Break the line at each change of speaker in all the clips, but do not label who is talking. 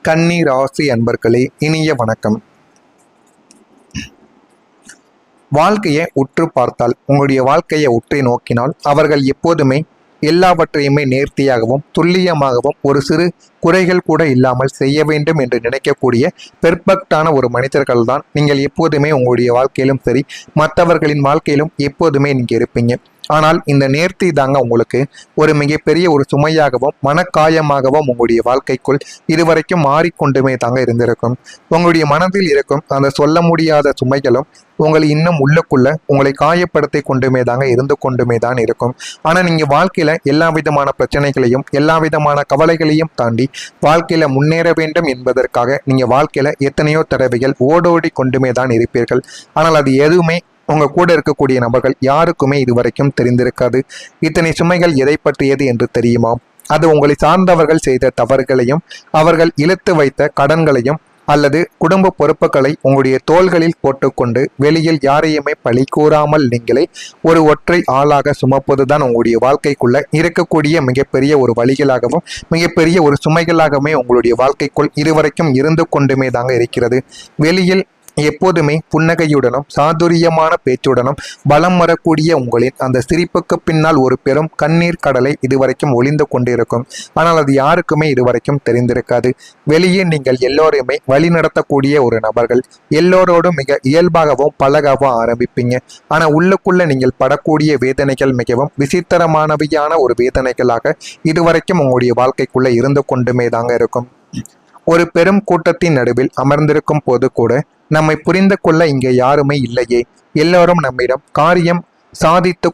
கன்னி ராசி அன்பர்களே, இனிய வணக்கம். வாழ்க்கையை உற்று பார்த்தால், உங்களுடைய வாழ்க்கையை உற்று நோக்கினால், அவர்கள் எப்போதுமே எல்லாவற்றையுமே நேர்த்தியாகவும் துல்லியமாகவும் ஒரு சிறு குறைகள் கூட இல்லாமல் செய்ய வேண்டும் என்று நினைக்கக்கூடிய பெர்ஃபெக்டான ஒரு மனிதர்கள் தான் நீங்கள் எப்போதுமே உங்களுடைய வாழ்க்கையிலும் சரி, மற்றவர்களின் வாழ்க்கையிலும் எப்போதுமே நீங்கள் இருப்பீங்க. ஆனால் இந்த நேர்த்தி தாங்க உங்களுக்கு ஒரு மிகப்பெரிய ஒரு சுமையாகவும் மனக்காயமாகவும் உங்களுடைய வாழ்க்கைக்குள் இதுவரைக்கும் மாறிக்கொண்டுமே தாங்க இருந்திருக்கும். உங்களுடைய மனதில் இருக்கும் அந்த சொல்ல முடியாத சுமைகளும் உங்களை இன்னும் உள்ளுக்குள்ள உங்களை காயப்படுத்தி கொண்டுமே தாங்க இருந்து கொண்டுமே தான் இருக்கும். ஆனால் நீங்கள் வாழ்க்கையில் எல்லா விதமான பிரச்சனைகளையும் எல்லா விதமான கவலைகளையும் தாண்டி வாழ்க்கையில் முன்னேற வேண்டும் என்பதற்காக நீங்கள் வாழ்க்கையில் எத்தனையோ தடவைகள் ஓடோடி கொண்டுமே தான் இருப்பீர்கள். ஆனால் அது எதுவுமே உங்க கூட இருக்கக்கூடிய நபர்கள் யாருக்குமே இதுவரைக்கும் தெரிந்திருக்காது. இத்தனை சுமைகள் எதை பற்றியது என்று தெரியுமா? அது உங்களை சார்ந்தவர்கள் செய்த தவறுகளையும் அவர்கள் இழுத்து வைத்த கடன்களையும் அல்லது குடும்ப பொறுப்புகளை உங்களுடைய தோள்களில் போட்டுக்கொண்டு வெளியில் யாரையுமே பழி கூறாமல் நீங்களே ஒரு ஒற்றை ஆளாக சுமப்பதுதான் உங்களுடைய வாழ்க்கைக்குள்ள இருக்கக்கூடிய மிகப்பெரிய ஒரு வழிகளாகவும் மிகப்பெரிய ஒரு சுமைகளாகவே உங்களுடைய வாழ்க்கைக்குள் இதுவரைக்கும் இருந்து கொண்டுமே தாங்க இருக்கிறது. வெளியில் எப்போதுமே புன்னகையுடனும் சாதுரியமான பேச்சுடனும் பலம் வரக்கூடிய உங்களின் அந்த சிரிப்புக்கு பின்னால் ஒரு பெரும் கண்ணீர் கடலை இதுவரைக்கும் ஒளிந்து கொண்டிருக்கும். ஆனால் அது யாருக்குமே இதுவரைக்கும் தெரிந்திருக்காது. வெளியே நீங்கள் எல்லோருமே வழி நடத்தக்கூடிய ஒரு நபர்கள், எல்லோரோடும் மிக இயல்பாகவும் பழகவும் ஆரம்பிப்பீங்க. ஆனால் உள்ளுக்குள்ள நீங்கள் படக்கூடிய வேதனைகள் மிகவும் விசித்திரமானவையான ஒரு வேதனைகளாக இதுவரைக்கும் உங்களுடைய வாழ்க்கைக்குள்ள இருந்து கொண்டுமே தாங்க இருக்கும். ஒரு பெரும் கூட்டத்தின் நடுவில் அமர்ந்திருக்கும் போது கூட நம்மை புரிந்து கொள்ள இங்கே யாருமே இல்லையே, எல்லோரும் நம்மிடம் காரியம் சாதித்து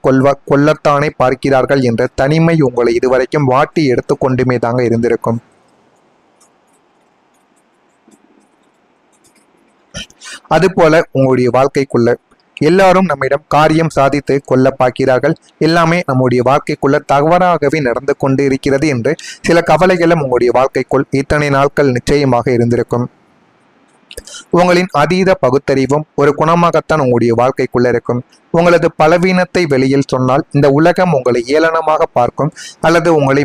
கொள்ளத்தானே பார்க்கிறார்கள் என்ற தனிமை உங்களை இதுவரைக்கும் வாட்டி எடுத்து கொண்டுமே தாங்க இருந்திருக்கும். அதுபோல உங்களுடைய வாழ்க்கைக்குள்ள எல்லாரும் நம்மிடம் காரியம் சாதித்து கொள்ள பார்க்கிறார்கள், எல்லாமே நம்முடைய வாழ்க்கைக்குள்ள தவறாகவே நடந்து கொண்டு இருக்கிறது என்று சில கவலைகளும் உங்களுடைய வாழ்க்கைக்குள் இத்தனை நாட்கள் நிச்சயமாக இருந்திருக்கும். உங்களின் அதீத பகுத்தறிவும் ஒரு குணமாகத்தான் உங்களுடைய வாழ்க்கைக்குள்ள இருக்கும். உங்களது பலவீனத்தை வெளியில் சொன்னால் இந்த உலகம் உங்களை ஏளனமாக பார்க்கும் அல்லது உங்களை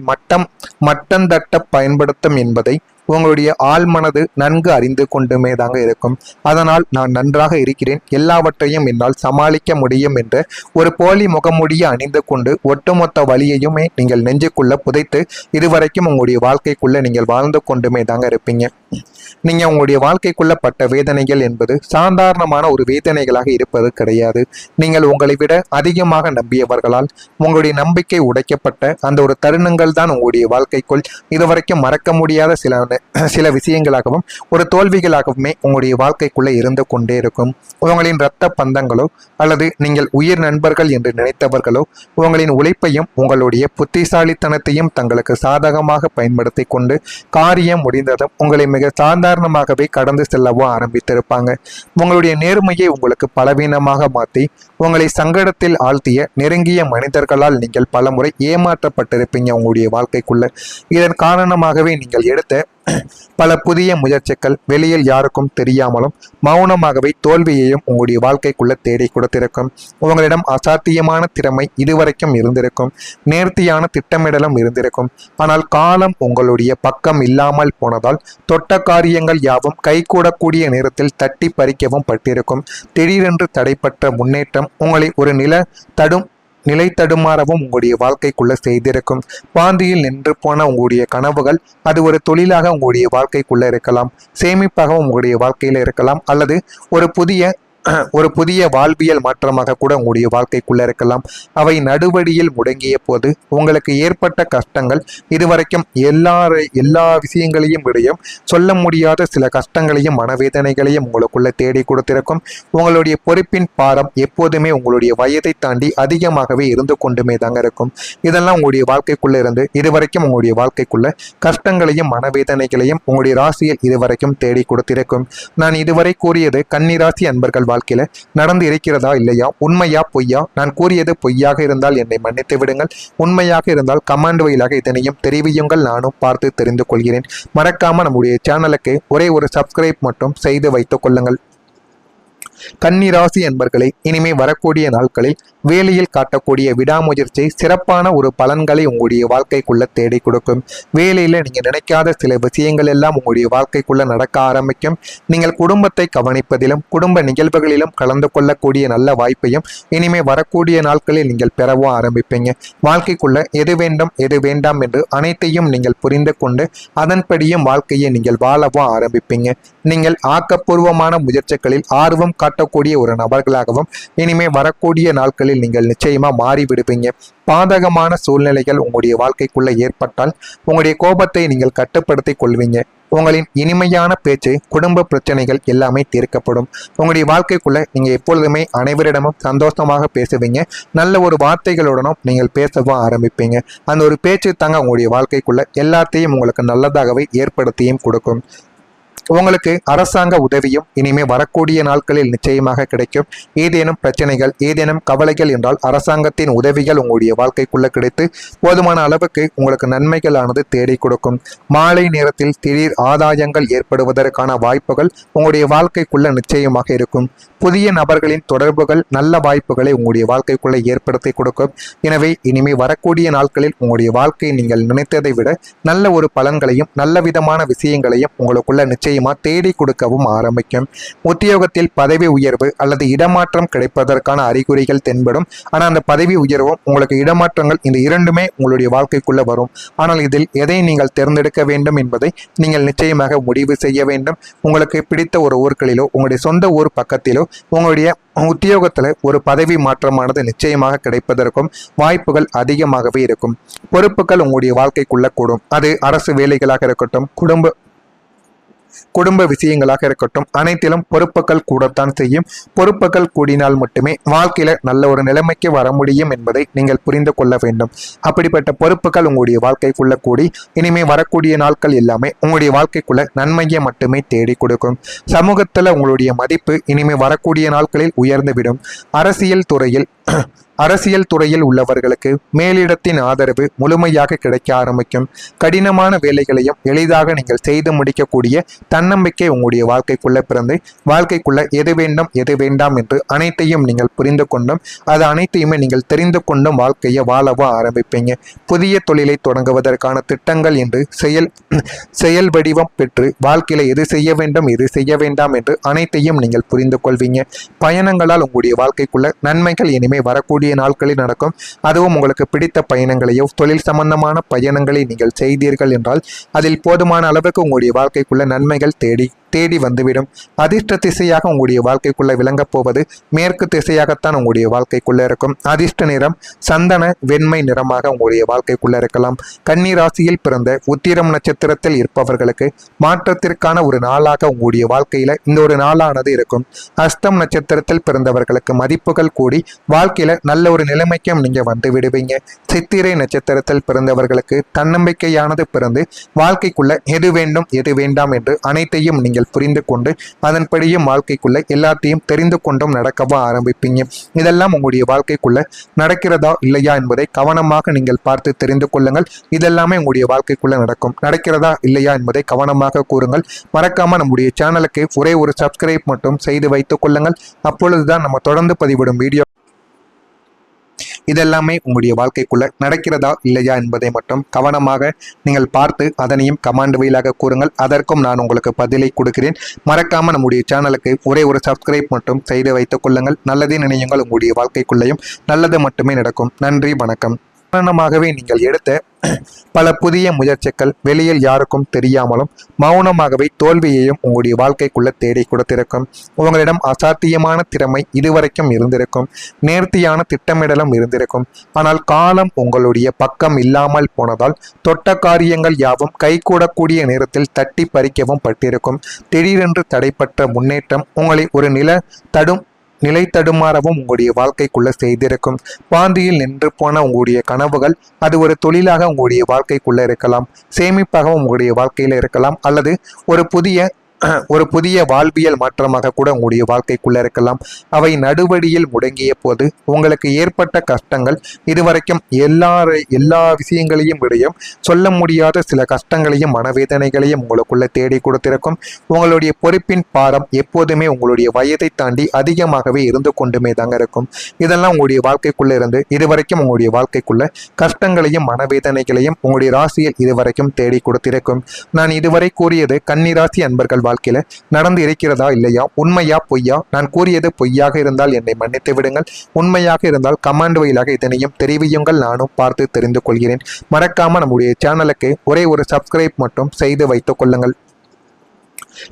மட்டந்தட்ட பயன்படுத்தும் என்பதை உங்களுடைய ஆழ்மனது நன்கு அறிந்து கொண்டுமே தாங்க இருக்கும். அதனால் நான் நன்றாக இருக்கிறேன், எல்லாவற்றையும் என்னால் சமாளிக்க முடியும் என்ற ஒரு போலி முகமூடியை அணிந்து கொண்டு ஒட்டுமொத்த வழியையுமே நீங்கள் நெஞ்சுக்குள்ள புதைத்து இதுவரைக்கும் உங்களுடைய வாழ்க்கைக்குள்ள நீங்கள் வாழ்ந்து கொண்டுமே தாங்க இருப்பீங்க. நீங்க உங்களுடைய வாழ்க்கைக்குள்ள பட்ட வேதனைகள் என்பது சாதாரணமான ஒரு வேதனைகளாக இருப்பது கிடையாது. நீங்கள் உங்களை விட அதிகமாக நம்பியவர்களால் உங்களுடைய நம்பிக்கை உடைக்கப்பட்ட அந்த ஒரு தருணங்கள் தான் உங்களுடைய வாழ்க்கைக்குள் இதுவரைக்கும் மறக்க முடியாத சில விஷயங்களாகவும் ஒரு தோல்விகளாகவுமே உங்களுடைய வாழ்க்கைக்குள்ளே இருந்து கொண்டே இருக்கும். உங்களின் இரத்த பந்தங்களோ அல்லது நீங்கள் உயிர் நண்பர்கள் என்று நினைத்தவர்களோ உங்களின் உழைப்பையும் உங்களுடைய புத்திசாலித்தனத்தையும் தங்களுக்கு சாதகமாக பயன்படுத்தி கொண்டு காரியம் முடிந்ததும் உங்களை மிக சாதாரணமாகவே கடந்து செல்லவோ ஆரம்பித்திருப்பாங்க. உங்களுடைய நேர்மையை உங்களுக்கு பலவீனமாக மாற்றி உங்களை சங்கடத்தில் ஆழ்த்திய நெருங்கிய மனிதர்களால் நீங்கள் பலமுறை ஏமாற்றப்பட்டிருப்பீங்க உங்களுடைய வாழ்க்கைக்குள்ள. இதன் காரணமாகவே நீங்கள் எடுத்த பல புதிய முயற்சிகள் வெளியில் யாருக்கும் தெரியாமலும் மௌனமாகவே தோல்வியையும் உங்களுடைய வாழ்க்கைக்குள்ள தேடி கொடுத்திருக்கும். உங்களிடம் அசாத்தியமான திறமை இதுவரைக்கும் இருந்திருக்கும், நேர்த்தியான திட்டமிடலும் இருந்திருக்கும். ஆனால் காலம் உங்களுடைய பக்கம் இல்லாமல் போனதால் தொட்ட காரியங்கள் யாவும் கைகூடக்கூடிய நேரத்தில் தட்டி பறிக்கவும் பட்டிருக்கும். திடீரென்று தடைப்பட்ட முன்னேற்றம் உங்களை ஒரு நிலை தடுமாறவும் உங்களுடைய வாழ்க்கைக்குள்ள செய்திருக்கும். பாந்தியில் நின்று போன உங்களுடைய கனவுகள் அது ஒரு தொழிலாக உங்களுடைய வாழ்க்கைக்குள்ள இருக்கலாம், சேமிப்பாகவும் உங்களுடைய வாழ்க்கையில இருக்கலாம், அல்லது ஒரு புதிய வாழ்வியல் மாற்றமாக கூட உங்களுடைய வாழ்க்கைக்குள்ள இருக்கலாம். அவை நடுவழியில் முடங்கிய போது உங்களுக்கு ஏற்பட்ட கஷ்டங்கள் இதுவரைக்கும் எல்லா விஷயங்களையும் விடையும் சொல்ல முடியாத சில கஷ்டங்களையும் மனவேதனைகளையும் உங்களுக்குள்ள தேடி கொடுத்திருக்கும். உங்களுடைய பொறுப்பின் பாரம் எப்போதுமே உங்களுடைய வயதை தாண்டி அதிகமாகவே இருந்து கொண்டுமே தாங்க இருக்கும். இதெல்லாம் உங்களுடைய வாழ்க்கைக்குள்ள இருந்து இதுவரைக்கும் உங்களுடைய வாழ்க்கைக்குள்ள கஷ்டங்களையும் மனவேதனைகளையும் உங்களுடைய ராசியில் இதுவரைக்கும் தேடி கொடுத்திருக்கும். நான் இதுவரை கூறியது கன்னிராசி அன்பர்கள் வாழ்க்கையில நடந்து இருக்கிறதா இல்லையா, உண்மையா பொய்யா? நான் கூறியது பொய்யாக இருந்தால் என்னை மன்னித்து விடுங்கள், உண்மையாக இருந்தால் கமெண்ட் வழியாக இதனையும் தெரிவியுங்கள், நானும் பார்த்து தெரிந்து கொள்கிறேன். மறக்காம நம்முடைய சேனலுக்கு ஒரே ஒரு சப்ஸ்கிரைப் மட்டும் செய்து வைத்துக் கொள்ளுங்கள். கன்னிராசி என்பர்களே, இனிமே வரக்கூடிய நாட்களில் வேலையில் காட்டக்கூடிய விடாமுயற்சி சிறப்பான ஒரு பலன்களை உங்களுடைய வாழ்க்கைக்குள்ள தேடி கொடுக்கும். வேலையில நீங்க நினைக்காத சில விஷயங்கள் எல்லாம் உங்களுடைய வாழ்க்கைக்குள்ள நடக்க ஆரம்பிக்கும். நீங்கள் குடும்பத்தை கவனிப்பதிலும் குடும்ப நிகழ்வுகளிலும் கலந்து கொள்ளக்கூடிய நல்ல வாய்ப்பையும் இனிமே வரக்கூடிய நாட்களில் நீங்கள் பெறவும் ஆரம்பிப்பீங்க. வாழ்க்கைக்குள்ள எது வேண்டும் எது வேண்டாம் என்று அனைத்தையும் நீங்கள் புரிந்து கொண்டு அதன்படியும் வாழ்க்கையை நீங்கள் வாழவும் ஆரம்பிப்பீங்க. நீங்கள் ஆக்கப்பூர்வமான முயற்சிகளில் ஆர்வம் காட்டக்கூடிய ஒரு நபர்களாகவும் இனிமே வரக்கூடிய நாட்களில் நீங்கள் நிச்சயமா மாறிவிடுவீங்க. பாதகமான சூழ்நிலைகள் உங்களுடைய வாழ்க்கைக்குள்ள ஏற்பட்டால் உங்களுடைய கோபத்தை நீங்கள் கட்டுப்படுத்திக் கொள்வீங்க. உங்களின் இனிமையான பேச்சு குடும்ப பிரச்சனைகள் எல்லாமே தீர்க்கப்படும். உங்களுடைய வாழ்க்கைக்குள்ள நீங்க எப்பொழுதுமே அனைவரிடமும் சந்தோஷமாக பேசுவீங்க. நல்ல ஒரு வார்த்தைகளுடனும் நீங்கள் பேசவும் ஆரம்பிப்பீங்க. அந்த ஒரு பேச்சு தாங்க உங்களுடைய வாழ்க்கைக்குள்ள எல்லாத்தையும் உங்களுக்கு நல்லதாகவே ஏற்படுத்தியும் கொடுக்கும். உங்களுக்கு அரசாங்க உதவியும் இனிமே வரக்கூடிய நாட்களில் நிச்சயமாக கிடைக்கும். ஏதேனும் பிரச்சனைகள் ஏதேனும் கவலைகள் என்றால் அரசாங்கத்தின் உதவிகள் உங்களுடைய வாழ்க்கைக்குள்ள கிடைத்து போதுமான அளவுக்கு உங்களுக்கு நன்மைகளானது தேடி கொடுக்கும். மாலை நேரத்தில் திடீர் ஆதாயங்கள் ஏற்படுவதற்கான வாய்ப்புகள் உங்களுடைய வாழ்க்கைக்குள்ள நிச்சயமாக இருக்கும். புதிய நபர்களின் தொடர்புகள் நல்ல வாய்ப்புகளை உங்களுடைய வாழ்க்கைக்குள்ள ஏற்படுத்தி கொடுக்கும். எனவே இனிமே வரக்கூடிய நாட்களில் உங்களுடைய வாழ்க்கை நீங்கள் நினைத்ததை விட நல்ல ஒரு பலன்களையும் நல்ல விதமான விஷயங்களையும் உங்களுக்குள்ள நிச்சயமா தேடி கொடுக்கவும் ஆரம்பிக்கும். உத்தியோகத்தில் பதவி உயர்வு அல்லது இடமாற்றம் கிடைப்பதற்கான அறிகுறிகள் தென்படும். ஆனால் அந்த பதவி உயர்வும் உங்களுக்கு இடமாற்றங்கள் இந்த இரண்டுமே உங்களுடைய வாழ்க்கைக்குள்ள வரும். ஆனால் இதில் எதை நீங்கள் தேர்ந்தெடுக்க வேண்டும் என்பதை நீங்கள் நிச்சயமாக முடிவு செய்ய வேண்டும். உங்களுக்கு பிடித்த ஒரு ஊர்களிலோ உங்களுடைய சொந்த ஊர் பக்கத்திலோ உங்களுடைய உத்தியோகத்தில் ஒரு பதவி மாற்றமானது நிச்சயமாக கிடைப்பதற்கும் வாய்ப்புகள் அதிகமாகவே இருக்கும். பொறுப்புகள் உங்களுடைய வாழ்க்கைக்குள்ள கூடும். அது அரசு வேலைகளாக இருக்கட்டும் குடும்ப விஷயங்களாக இருக்கட்டும் அனைத்திலும் பொறுப்புகள் கூடத்தான் செய்யும். பொறுப்புகள் கூடினால் மட்டுமே வாழ்க்கையில நல்ல ஒரு நிலைமைக்கு வர முடியும் என்பதை நீங்கள் புரிந்து கொள்ள வேண்டும். அப்படிப்பட்ட பொறுப்புகள் உங்களுடைய வாழ்க்கைக்குள்ள கூடி இனிமே வரக்கூடிய நாட்கள் எல்லாமே உங்களுடைய வாழ்க்கைக்குள்ள நன்மையை மட்டுமே தேடி கொடுக்கும். சமூகத்துல உங்களுடைய மதிப்பு இனிமே வரக்கூடிய நாட்களில் உயர்ந்துவிடும். அரசியல் துறையில் உள்ளவர்களுக்கு மேலிடத்தின் ஆதரவு முழுமையாக கிடைக்க ஆரம்பிக்கும். கடினமான வேலைகளையும் எளிதாக நீங்கள் செய்து முடிக்கக்கூடிய தன்னம்பிக்கை உங்களுடைய வாழ்க்கைக்குள்ள பிறந்து வாழ்க்கைக்குள்ள எது வேண்டும் எது வேண்டாம் என்று அனைத்தையும் நீங்கள் புரிந்து கொண்டும் அது அனைத்தையுமே நீங்கள் தெரிந்து கொண்டும் வாழ்க்கையை வாழவோ ஆரம்பிப்பீங்க. புதிய தொழிலை தொடங்குவதற்கான திட்டங்கள் என்று செயல் வடிவம் பெற்று வாழ்க்கையில எது செய்ய வேண்டும் எது செய்ய வேண்டாம் என்று அனைத்தையும் நீங்கள் புரிந்து கொள்வீங்க. பயணங்களால் உங்களுடைய வாழ்க்கைக்குள்ள நன்மைகள் இனிமே வரக்கூடிய நாட்களில் நடக்கும். அதுவும் உங்களுக்கு பிடித்த பயணங்களையோ தொழில் சம்பந்தமான பயணங்களை நீங்கள் செய்தீர்கள் என்றால் அதில் போதுமான அளவுக்கு உங்களுடைய வாழ்க்கைக்குள்ள நன்மைகள் தேடி வந்துவிடும். அதிர்ஷ்ட திசையாக உங்களுடைய வாழ்க்கைக்குள்ள விளங்கப் போவது மேற்கு திசையாகத்தான் உங்களுடைய வாழ்க்கைக்குள்ள இருக்கும். அதிர்ஷ்ட நிறம் சந்தன வெண்மை நிறமாக உங்களுடைய வாழ்க்கைக்குள்ள இருக்கலாம். கன்னி ராசியில் பிறந்த உத்திரம் நட்சத்திரத்தில் இருப்பவர்களுக்கு மாற்றத்திற்கான ஒரு நாளாக உங்களுடைய வாழ்க்கையில இந்த ஒரு நாளானது இருக்கும். அஸ்தம் நட்சத்திரத்தில் பிறந்தவர்களுக்கு மதிப்புகள் கூடி வாழ்க்கையில நல்ல ஒரு நிலைமைக்கும் நீங்க வந்து விடுவீங்க. சித்திரை நட்சத்திரத்தில் பிறந்தவர்களுக்கு தன்னம்பிக்கையானது பிறந்து வாழ்க்கைக்குள்ள எது வேண்டும் எது வேண்டாம் என்று அனைத்தையும் நீங்கள் புரிந்து கொண்டு அதன்படியும் வாழ்க்கைக்குள்ள எல்லாத்தையும் தெரிந்து கொண்டும் நடக்கவும் ஆரம்பிப்பீங்க. இதெல்லாம் உங்களுடைய வாழ்க்கைக்குள்ள நடக்கிறதா இல்லையா என்பதை கவனமாக நீங்கள் பார்த்து தெரிந்து கொள்ளுங்கள். இதெல்லாமே உங்களுடைய வாழ்க்கைக்குள்ள நடக்கிறதா இல்லையா என்பதை கவனமாக கூறுங்கள். மறக்காம நம்முடைய சேனலுக்கு ஒரே ஒரு சப்ஸ்கிரைப் மட்டும் செய்து வைத்துக் கொள்ளுங்கள். அப்பொழுதுதான் நம்ம தொடர்ந்து பதிவிடும் வீடியோ இதெல்லாமே உங்களுடைய வாழ்க்கைக்குள்ள நடக்கிறதா இல்லையா என்பதை மட்டும் கவனமாக நீங்கள் பார்த்து அதனையும் கமெண்ட் வழியாக கூறுங்கள். அதற்கும் நான் உங்களுக்கு பதிலை கொடுக்கிறேன். மறக்காம நம்முடைய சேனலுக்கு ஒரே ஒரு சப்ஸ்கிரைப் மட்டும் செய்து வைத்துக் கொள்ளுங்கள். நல்லதே நினையுங்கள். உங்களுடைய வாழ்க்கைக்குள்ளேயும் நல்லது மட்டுமே நடக்கும். நன்றி, வணக்கம். காரணமாகவே நீங்கள் எடுத்த பல புதிய முயற்சிகள் வெளியில் யாருக்கும் தெரியாமலும் மௌனமாகவே தோல்வியையும் உங்களுடைய வாழ்க்கைக்குள்ள தேடி கொடுத்திருக்கும். உங்களிடம் அசாத்தியமான திறமை இதுவரைக்கும் இருந்திருக்கும். நேர்த்தியான திட்டமிடலும் இருந்திருக்கும். ஆனால் காலம் உங்களுடைய பக்கம் இல்லாமல் போனதால் தொட்ட காரியங்கள் யாவும் கைகூடக்கூடிய நேரத்தில் தட்டி பறிக்கவும் பட்டிருக்கும். திடீரென்று தடைப்பட்ட முன்னேற்றம் உங்களை ஒரு நிலை தடுமாறவும் உங்களுடைய வாழ்க்கைக்குள்ள செய்திருக்கும். பாந்தியில் நின்று போன உங்களுடைய கனவுகள் அது ஒரு தொழிலாக உங்களுடைய வாழ்க்கைக்குள்ள இருக்கலாம். சேமிப்பாகவும் உங்களுடைய வாழ்க்கையில இருக்கலாம். அல்லது ஒரு புதிய ஒரு புதிய வாழ்வியல் மாற்றமாக கூட உங்களுடைய வாழ்க்கைக்குள்ள இருக்கலாம். அவை நடுவழியில் முடங்கிய போது உங்களுக்கு ஏற்பட்ட கஷ்டங்கள் இதுவரைக்கும் எல்லா விஷயங்களையும் விடையும் சொல்ல முடியாத சில கஷ்டங்களையும் மனவேதனைகளையும் உங்களுக்குள்ள தேடி கொடுத்திருக்கும். உங்களுடைய பொறுப்பின் பாரம் எப்போதுமே உங்களுடைய வயதை தாண்டி அதிகமாகவே இருந்து கொண்டுமே தாங்க இருக்கும். இதெல்லாம் உங்களுடைய வாழ்க்கைக்குள்ள இருந்து இதுவரைக்கும் உங்களுடைய வாழ்க்கைக்குள்ள கஷ்டங்களையும் மனவேதனைகளையும் உங்களுடைய ராசியில் இதுவரைக்கும் தேடி கொடுத்திருக்கும். நான் இதுவரை கூறியது கன்னிராசி அன்பர்கள் வாழ்க்கையில நடந்து இருக்கிறதா இல்லையா, உண்மையா பொய்யா? நான் கூறியது பொய்யாக இருந்தால் என்னை மன்னித்து விடுங்கள். உண்மையாக இருந்தால் கமெண்ட் வழியாக இதனையும் தெரிவியுங்கள், நானும் பார்த்து தெரிந்து கொள்கிறேன். மறக்காம நம்முடைய சேனலுக்கு ஒரே ஒரு சப்ஸ்கிரைப் மட்டும் செய்து வைத்துக் கொள்ளுங்கள்.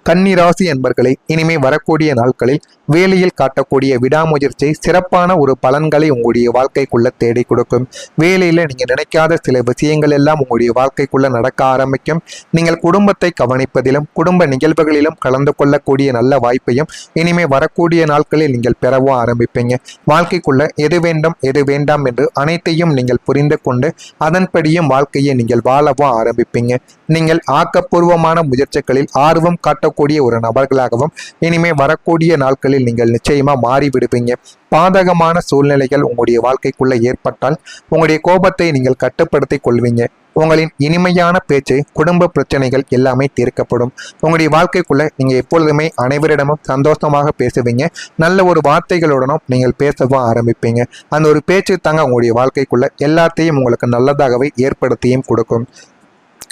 கன்னிராசி என்பர்களை இனிமே வரக்கூடிய நாட்களில் வேலையில் காட்டக்கூடிய விடாமுயற்சி சிறப்பான ஒரு பலன்களை உங்களுடைய வாழ்க்கைக்குள்ள தேடி கொடுக்கும். வேலையில நீங்க நினைக்காத சில விஷயங்கள் எல்லாம் உங்களுடைய வாழ்க்கைக்குள்ள நடக்க ஆரம்பிக்கும். நீங்கள் குடும்பத்தை கவனிப்பதிலும் குடும்ப நிகழ்வுகளிலும் கலந்து கொள்ளக்கூடிய நல்ல வாய்ப்பையும் இனிமே வரக்கூடிய நாட்களில் நீங்கள் பெறவும் ஆரம்பிப்பீங்க. வாழ்க்கைக்குள்ள எது வேண்டும் எது வேண்டாம் என்று அனைத்தையும் நீங்கள் புரிந்து கொண்டு அதன்படியும் வாழ்க்கையை நீங்கள் வாழவும் ஆரம்பிப்பீங்க. நீங்கள் ஆக்கப்பூர்வமான முயற்சிகளில் ஆர்வம் காட்டக்கூடிய ஒரு நபர்களாகவும் இனிமே வரக்கூடிய நாட்களில் நீங்கள் நிச்சயமா மாறிவிடுவீங்க. பாதகமான சூழ்நிலைகள் உங்களுடைய வாழ்க்கைக்குள்ள ஏற்பட்டால் உங்களுடைய கோபத்தை நீங்கள் கட்டுப்படுத்திக் கொள்வீங்க. உங்களின் இனிமையான பேச்சு குடும்ப பிரச்சனைகள் எல்லாமே தீர்க்கப்படும். உங்களுடைய வாழ்க்கைக்குள்ள நீங்க எப்பொழுதுமே அனைவரிடமும் சந்தோஷமாக பேசுவீங்க. நல்ல ஒரு வார்த்தைகளுடனும் நீங்கள் பேசவும் ஆரம்பிப்பீங்க. அந்த ஒரு பேச்சு தாங்க உங்களுடைய வாழ்க்கைக்குள்ள எல்லாத்தையும் உங்களுக்கு நல்லதாகவே ஏற்படுத்தியும் கொடுக்கும்.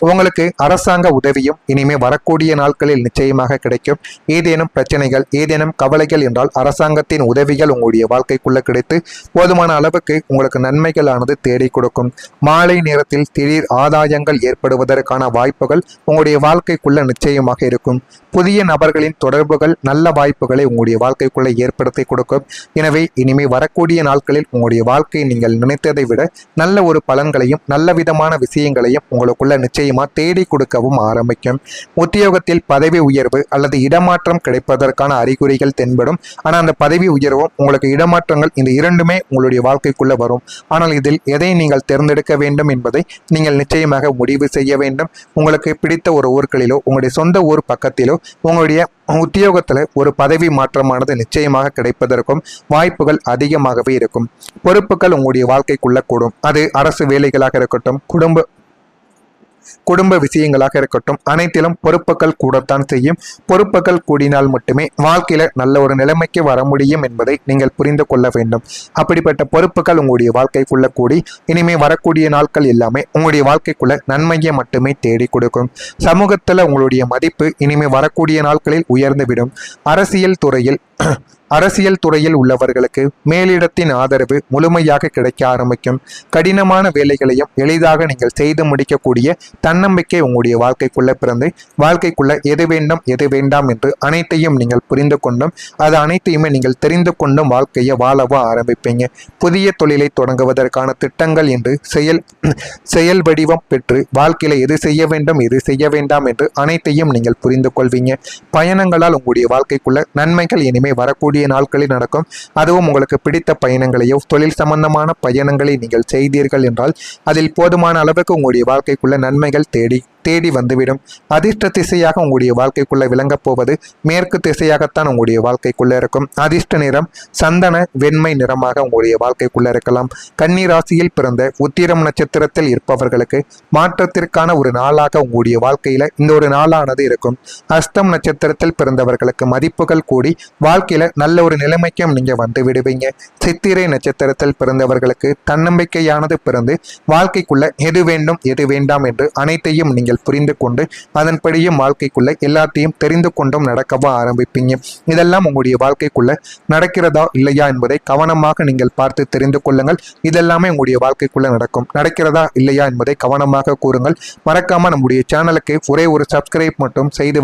உங்களுக்கு அரசாங்க உதவியும் இனிமே வரக்கூடிய நாட்களில் நிச்சயமாக கிடைக்கும். ஏதேனும் பிரச்சனைகள் ஏதேனும் கவலைகள் என்றால் அரசாங்கத்தின் உதவிகள் உங்களுடைய வாழ்க்கைக்குள்ள கிடைத்து போதுமான அளவுக்கு உங்களுக்கு நன்மைகளானது தேடி கொடுக்கும். மாலை நேரத்தில் திடீர் ஆதாயங்கள் ஏற்படுவதற்கான வாய்ப்புகள் உங்களுடைய வாழ்க்கைக்குள்ள நிச்சயமாக இருக்கும். புதிய நபர்களின் தொடர்புகள் நல்ல வாய்ப்புகளை உங்களுடைய வாழ்க்கைக்குள்ள ஏற்படுத்தி கொடுக்கும். எனவே இனிமே வரக்கூடிய நாட்களில் உங்களுடைய வாழ்க்கை நீங்கள் நினைத்ததை விட நல்ல ஒரு பலன்களையும் நல்ல விதமான விஷயங்களையும் உங்களுக்குள்ள நிச்சயம் தேடி கொடுக்கவும் ஆரம்பிக்கும். உத்தியோகத்தில் பதவி உயர்வு அல்லது இடமாற்றம் கிடைப்பதற்கான அறிகுறிகள் தென்படும். ஆனால் அந்த பதவி உயர்வும் உங்களுக்கு இடமாற்றங்கள் இந்த இரண்டுமே உங்களுடைய வாழ்க்கைக்குள்ள வரும். ஆனால் இதில் எதை நீங்கள் தேர்ந்தெடுக்க வேண்டும் என்பதை நீங்கள் நிச்சயமாக முடிவு செய்ய வேண்டும். உங்களுக்கு பிடித்த ஒரு ஊர்களிலோ உங்களுடைய சொந்த ஊர் பக்கத்திலோ உங்களுடைய உத்தியோகத்தில் ஒரு பதவி மாற்றமானது நிச்சயமாக கிடைப்பதற்கும் வாய்ப்புகள் அதிகமாகவே இருக்கும். பொறுப்புகள் உங்களுடைய வாழ்க்கைக்குள்ள கூடும். அது அரசு வேலைகளாக இருக்கட்டும் குடும்ப விஷயங்களாக இருக்கட்டும் அனைத்திலும் பொறுப்புகள் கூடத்தான் செய்யும். பொறுப்புகள் கூடினால் மட்டுமே வாழ்க்கையில நல்ல ஒரு நிலைமைக்கு வர முடியும் என்பதை நீங்கள் புரிந்து கொள்ள வேண்டும். அப்படிப்பட்ட பொறுப்புகள் உங்களுடைய வாழ்க்கைக்குள்ள கூடி இனிமே வரக்கூடிய நாட்கள் எல்லாமே உங்களுடைய வாழ்க்கைக்குள்ள நன்மையை மட்டுமே தேடி கொடுக்கும். சமூகத்துல உங்களுடைய மதிப்பு இனிமே வரக்கூடிய நாட்களில் உயர்ந்துவிடும். அரசியல் துறையில் உள்ளவர்களுக்கு மேலிடத்தின் ஆதரவு முழுமையாக கிடைக்க ஆரம்பிக்கும். கடினமான வேலைகளையும் எளிதாக நீங்கள் செய்து முடிக்கக்கூடிய தன்னம்பிக்கை உங்களுடைய வாழ்க்கைக்குள்ள பிறந்து வாழ்க்கைக்குள்ள எது வேண்டும் எது வேண்டாம் என்று அனைத்தையும் நீங்கள் புரிந்து கொண்டும் அது அனைத்தையுமே நீங்கள் தெரிந்து கொண்டும் வாழ்க்கையை வாழவும் ஆரம்பிப்பீங்க. புதிய தொழிலை தொடங்குவதற்கான திட்டங்கள் என்று செயல் வடிவம் பெற்று வாழ்க்கையில எது செய்ய வேண்டும் எது செய்ய வேண்டாம் என்று அனைத்தையும் நீங்கள் புரிந்து கொள்வீங்க. பயணங்களால் உங்களுடைய வாழ்க்கைக்குள்ள நன்மைகள் இனிமே வரக்கூடிய நாட்களில் நடக்கும். அதுவும் உங்களுக்கு பிடித்த பயணங்களையோ தொழில் சம்பந்தமான பயணங்களை நீங்கள் செய்தீர்கள் என்றால் அதில் போதுமான அளவுக்கு உங்களுடைய வாழ்க்கைக்குள்ள நன்மைகள் தேடி வந்துவிடும். அதிர்ஷ்ட திசையாக உங்களுடைய வாழ்க்கைக்குள்ள விளங்கப் போவது மேற்கு திசையாகத்தான் உங்களுடைய வாழ்க்கைக்குள்ள இருக்கும். அதிர்ஷ்ட நிறம் சந்தன வெண்மை நிறமாக உங்களுடைய வாழ்க்கைக்குள்ள இருக்கலாம். கன்னி ராசியில் பிறந்த உத்திரம் நட்சத்திரத்தில் இருப்பவர்களுக்கு மாற்றத்திற்கான ஒரு நாளாக உங்களுடைய வாழ்க்கையில இந்த ஒரு நாளானது இருக்கும். அஸ்தம் நட்சத்திரத்தில் பிறந்தவர்களுக்கு மதிப்புகள் கூடி வாழ்க்கையில நல்ல ஒரு நிலைமைக்கும் நீங்க வந்து விடுவீங்க. சித்திரை நட்சத்திரத்தில் பிறந்தவர்களுக்கு தன்னம்பிக்கையானது பிறந்து வாழ்க்கைக்குள்ள எது வேண்டும் எது வேண்டாம் என்று அனைத்தையும் நீங்கள் புரிந்து கொண்டு அதன்படியும் வாழ்க்கைக்குள்ள எல்லாத்தையும் தெரிந்து கொண்டும் நடக்கவும் ஆரம்பிப்பீங்க. இதெல்லாம் உங்களுடைய வாழ்க்கைக்குள்ள நடக்கிறதா இல்லையா என்பதை கவனமாக நீங்கள் பார்த்து தெரிந்து கொள்ளுங்கள். இதெல்லாமே உங்களுடைய வாழ்க்கைக்குள்ள நடக்கிறதா இல்லையா என்பதை கவனமாக கூறுங்கள். மறக்காம நம்முடைய சேனலுக்கு ஒரே ஒரு சப்ஸ்கிரைப் மட்டும் செய்து